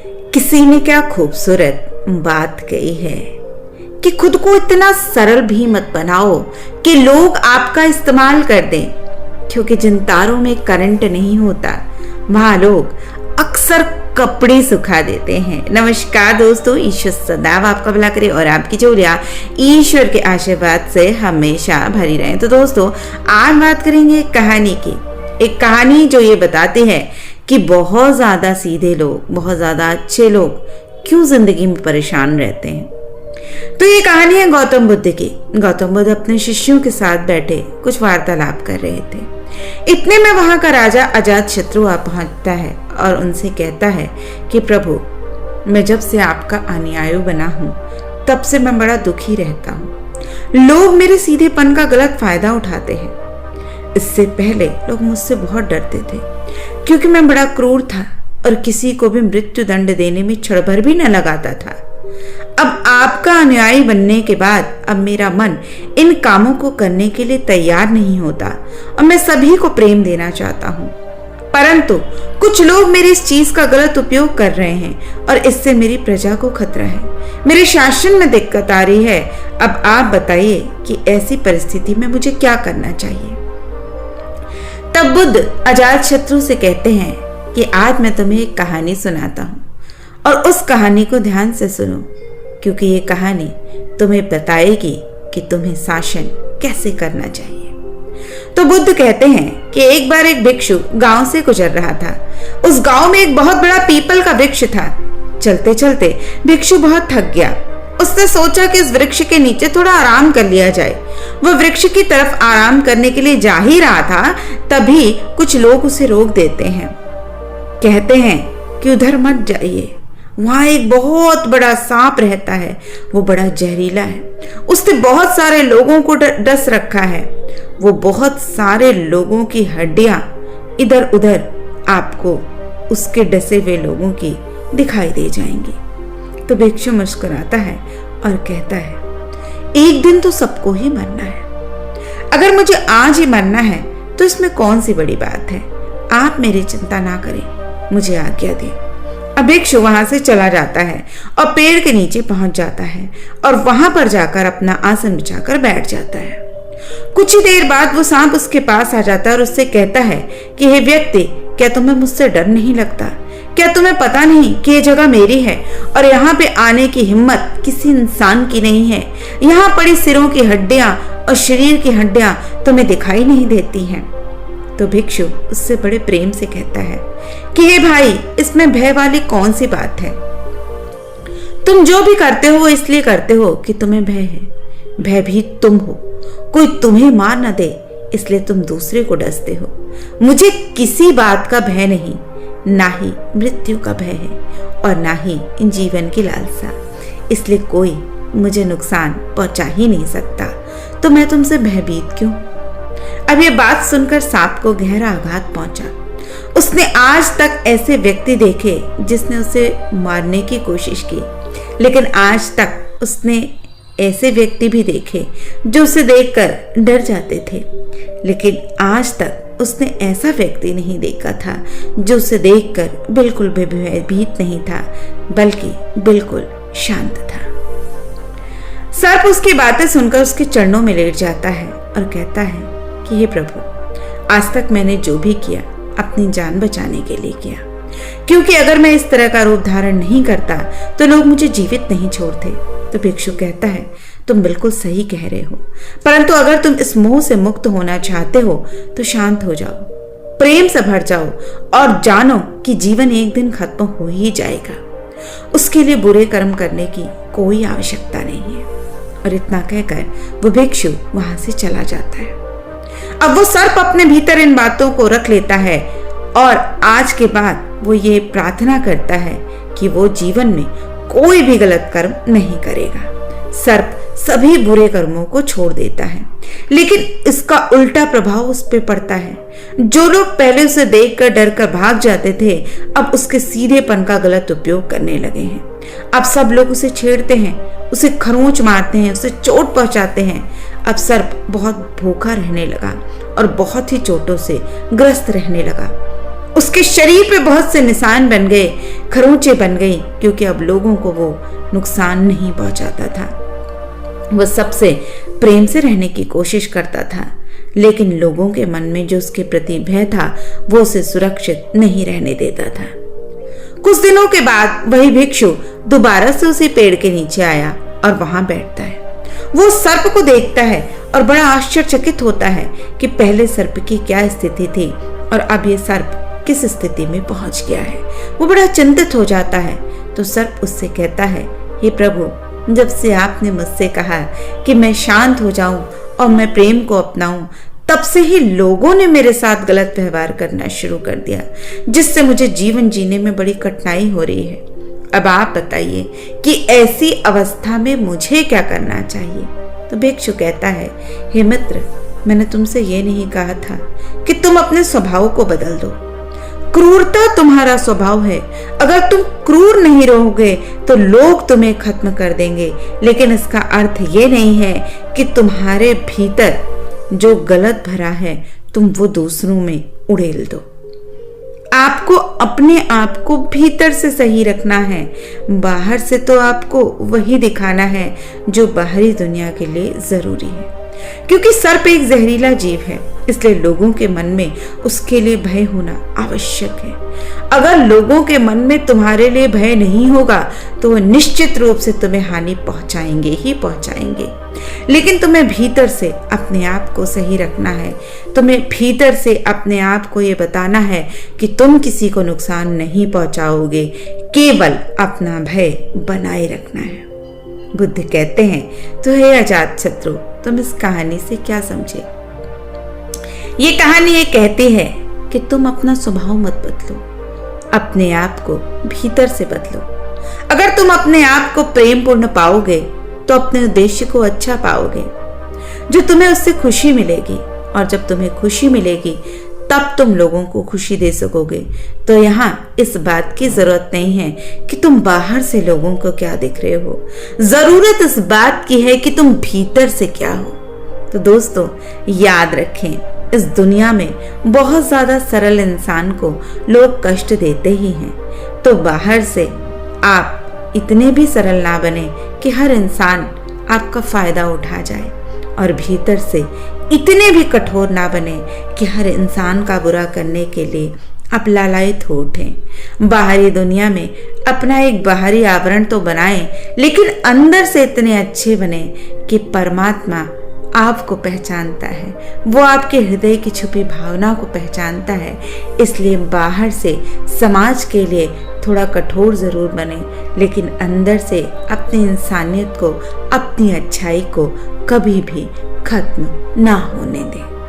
किसी ने क्या खूबसूरत बात कही है कि खुद को इतना सरल भी मत बनाओ कि लोग आपका इस्तेमाल कर दें, क्योंकि जिन तारों में करंट नहीं होता वहां लोग अक्सर कपड़े सुखा देते हैं। नमस्कार दोस्तों, ईश्वर सदैव आपका भला करे और आपकी झोलियां ईश्वर के आशीर्वाद से हमेशा भरी रहे। तो दोस्तों, आज बात करेंगे एक कहानी की, एक कहानी जो ये बताती है कि बहुत ज्यादा सीधे लोग, बहुत ज्यादा अच्छे लोग क्यों जिंदगी में परेशान रहते हैं। तो ये कहानी है गौतम बुद्ध की। गौतम बुद्ध अपने शिष्यों के साथ बैठे कुछ वार्तालाप कर रहे थे। इतने में वहां का राजा अजातशत्रु आ पहुंचता है और उनसे कहता है कि प्रभु, मैं जब से आपका अनुयायी बना हूं तब से मैं बड़ा दुखी रहता हूं। लोग मेरे सीधेपन का गलत फायदा उठाते हैं। इससे पहले लोग मुझसे बहुत डरते थे क्योंकि मैं बड़ा क्रूर था और किसी को भी मृत्यु दंड देने में क्षण भर भी न लगाता था। अब आपका अनुयायी बनने के बाद अब मेरा मन इन कामों को करने के लिए तैयार नहीं होता और मैं सभी को प्रेम देना चाहता हूँ, परंतु कुछ लोग मेरी इस चीज का गलत उपयोग कर रहे हैं और इससे मेरी प्रजा को खतरा है। मेरे शासन में दिक्कत आ रही है। अब आप बताइए कि ऐसी परिस्थिति में मुझे क्या करना चाहिए। तब बुद्ध अजातशत्रु से कहते हैं कि आज मैं तुम्हें एक कहानी सुनाता हूँ और उस कहानी को ध्यान से सुनो, क्योंकि ये कहानी तुम्हें बताएगी कि तुम्हें शासन कैसे करना चाहिए। तो बुद्ध कहते हैं कि एक बार एक भिक्षु गांव से गुजर रहा था। उस गांव में एक बहुत बड़ा पीपल का वृक्ष था। चलते चलते भिक्षु बहुत थक गया। उसने सोचा कि इस वृक्ष के नीचे थोड़ा आराम कर लिया जाए। वह वृक्ष की तरफ आराम करने के लिए जा ही रहा था, तभी कुछ लोग उसे रोक देते हैं। कहते हैं कि उधर मत जाइए, वहां एक बहुत बड़ा सांप रहता है, वो बड़ा जहरीला है। उसने बहुत सारे लोगों को डस रखा है। वो बहुत सारे लोगों की हड्डियां इधर उधर आपको उसके डसे हुए लोगों की दिखाई दे जाएंगी। तो भिक्षु मुस्कुराता है और कहता है, एक दिन तो सबको ही मरना है। अगर मुझे आज ही मरना है तो इसमें कौन सी बड़ी बात है। आप मेरी चिंता ना करें, मुझे आज्ञा दें। अब भिक्षु वहां से चला जाता है और पेड़ के नीचे पहुंच जाता है और वहां पर जाकर अपना आसन बिछाकर बैठ जाता है। कुछ ही देर बाद वो सांप उसके पास आ जाता है और उससे कहता है कि हे व्यक्ति, क्या तुम्हें मुझसे डर नहीं लगता? क्या तुम्हें पता नहीं कि ये जगह मेरी है और यहाँ पे आने की हिम्मत किसी इंसान की नहीं है? यहाँ पड़ी सिरों की हड्डियां और शरीर की हड्डियां तुम्हें दिखाई नहीं देती हैं? तो भिक्षु उससे बड़े प्रेम से कहता है कि हे भाई, इसमें भय वाली कौन सी बात है? तुम जो भी करते हो वो इसलिए करते हो कि तुम्हें भय है। भयभीत तुम हो, कोई तुम्हें मार न दे इसलिए तुम दूसरे को डसते हो। मुझे किसी बात का भय नहीं, ना ही मृत्यु का भय है और ना ही जीवन की लालसा, इसलिए कोई मुझे नुकसान पहुंचा ही नहीं सकता। तो मैं तुमसे भयभीत क्यों? अब ये बात सुनकर सांप को गहरा आघात पहुंचा। उसने आज तक ऐसे व्यक्ति देखे जिसने उसे मारने की कोशिश की, लेकिन आज तक उसने ऐसे व्यक्ति भी देखे जो उसे देखकर डर जाते थे, लेकिन आज तक उसने ऐसा व्यक्ति नहीं देखा था जो उसे देखकर बिल्कुल भी भयभीत नहीं था, बल्कि बिल्कुल शांत था। सर्प उसकी बातें सुनकर उसके चरणों में लेट जाता है और कहता है कि हे प्रभु, आज तक मैंने जो भी किया अपनी जान बचाने के लिए किया, क्योंकि अगर मैं इस तरह का रूप धारण नहीं करता तो लोग मुझे जीवित नहीं छोड़ते। तो भिक्षु कहता है, तुम बिल्कुल सही कह रहे हो, परंतु अगर तुम इस मोह से मुक्त होना चाहते हो तो शांत हो जाओ, प्रेम से भर जाओ और जानो कि जीवन एक दिन खत्म हो ही जाएगा। उसके लिए बुरे कर्म करने की कोई आवश्यकता नहीं है। और इतना कहकर वो भिक्षु वहां से चला जाता है। अब वो सर्प अपने भीतर इन बातों को रख लेता है और आज के बाद वो ये प्रार्थना करता है कि वो जीवन में कोई भी गलत कर्म नहीं करेगा। सर्प सभी बुरे कर्मों को छोड़ देता है, लेकिन इसका उल्टा प्रभाव उस पर पड़ता है। जो लोग पहले उसे देखकर डर कर भाग जाते थे, अब उसके सीधेपन का गलत उपयोग करने लगे हैं। अब सब लोग उसे छेड़ते हैं, उसे खरोंच मारते हैं, उसे चोट पहुंचाते हैं। अब सर्प बहुत भूखा रहने लगा और बहुत ही चोटों से ग्रस्त रहने लगा। उसके शरीर पे बहुत से निशान बन गए, खरोंचे बन गई, क्योंकि अब लोगों को वो नुकसान नहीं पहुंचाता था। वह सबसे प्रेम से रहने की कोशिश करता था, लेकिन लोगों के मन में जो उसके प्रति भय था वो उसे सुरक्षित नहीं रहने देता था। कुछ दिनों के बाद वही भिक्षु दोबारा से उसी पेड़ के नीचे आया और वहां बैठता है। वो सर्प को देखता है और बड़ा आश्चर्यचकित होता है कि पहले सर्प की क्या स्थिति थी और अब ये सर्प किस स्थिति में पहुंच गया है। वो बड़ा चिंतित हो जाता है। तो सर्प उससे कहता है, हे प्रभु, जब से आपने मुझसे कहा कि मैं शांत हो जाऊं और मैं प्रेम को अपनाऊं, तब से ही लोगों ने मेरे साथ गलत व्यवहार करना शुरू कर दिया, जिससे मुझे जीवन जीने में बड़ी कठिनाई हो रही है। अब आप बताइए कि ऐसी अवस्था में मुझे क्या करना चाहिए। तो भिक्षु कहता है, हे मित्र, मैंने तुमसे ये नहीं कहा था कि तुम अपने स्वभाव को बदल दो। क्रूरता तुम्हारा स्वभाव है। अगर तुम क्रूर नहीं रहोगे तो लोग तुम्हें खत्म कर देंगे, लेकिन इसका अर्थ ये नहीं है कि तुम्हारे भीतर जो गलत भरा है तुम वो दूसरों में उड़ेल दो। आपको अपने आप को भीतर से सही रखना है। बाहर से तो आपको वही दिखाना है जो बाहरी दुनिया के लिए जरूरी है, क्योंकि सर्प एक जहरीला जीव है, इसलिए लोगों के मन में उसके लिए भय होना आवश्यक है। अगर लोगों के मन में तुम्हारे लिए भय नहीं होगा तो वो निश्चित रूप से तुम्हें हानि पहुंचाएंगे ही पहुंचाएंगे। लेकिन तुम्हें भीतर से अपने आप को सही रखना है। तुम्हें भीतर से अपने आप को ये बताना है कि तुम किसी को नुकसान नहीं पहुंचाओगे, केवल अपना भय बनाए रखना है। बुद्ध कहते हैं, तो हे अजात शत्रु, तुम इस कहानी से क्या समझे? ये कहानी ये कहती है कि तुम अपना स्वभाव मत बदलो, अपने आप को भीतर से बदलो। अगर तुम अपने आप को प्रेम पूर्ण पाओगे तो अपने उद्देश्य को अच्छा पाओगे, जो तुम्हें उससे खुशी मिलेगी, और जब तुम्हें खुशी मिलेगी तब तुम लोगों को खुशी दे सकोगे। तो यहाँ इस बात की जरूरत नहीं है कि तुम बाहर से लोगों को क्या दिख रहे हो, जरूरत इस बात की है कि तुम भीतर से क्या हो। तो दोस्तों, याद रखें, इस दुनिया में बहुत ज्यादा सरल इंसान को लोग कष्ट देते ही हैं। तो बाहर से आप इतने भी सरल ना बने कि हर इंसान आपका फायदा उठा जाए, और भीतर से इतने भी कठोर ना बने कि हर इंसान का बुरा करने के लिए आप लालायित हो उठें। बाहरी दुनिया में अपना एक बाहरी आवरण तो बनाएं, लेकिन अंदर से इतने अच्छे बने कि परमात्मा आपको पहचानता है, वो आपके हृदय की छुपी भावना को पहचानता है। इसलिए बाहर से समाज के लिए थोड़ा कठोर जरूर बने, लेकिन अंदर से अपनी इंसानियत को, अपनी अच्छाई को कभी भी खत्म ना होने दें।